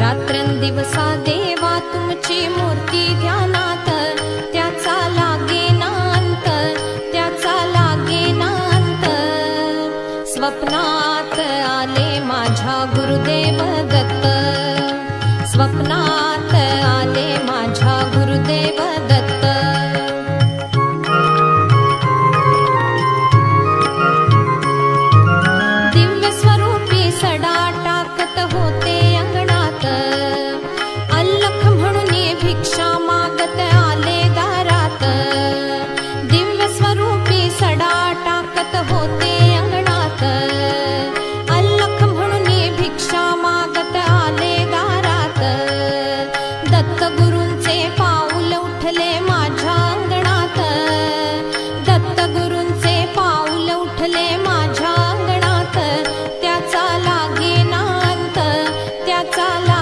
रात्रंदिवसा देवा तुमची मूर्ती ध्यानात, त्याचा लागेना अंत, त्याचा लागेना अंत. स्वप्नात आले माझ्या गुरुदेव दत्त, स्वप्नात आले माझ्या गुरुदेव दत्त. दिव्य स्वरूपी सडा टाकत होते अंगणात, अल्लख म्हणून भिक्षा मागत आले दारात. दिव्य स्वरूपी सडा टाकत होते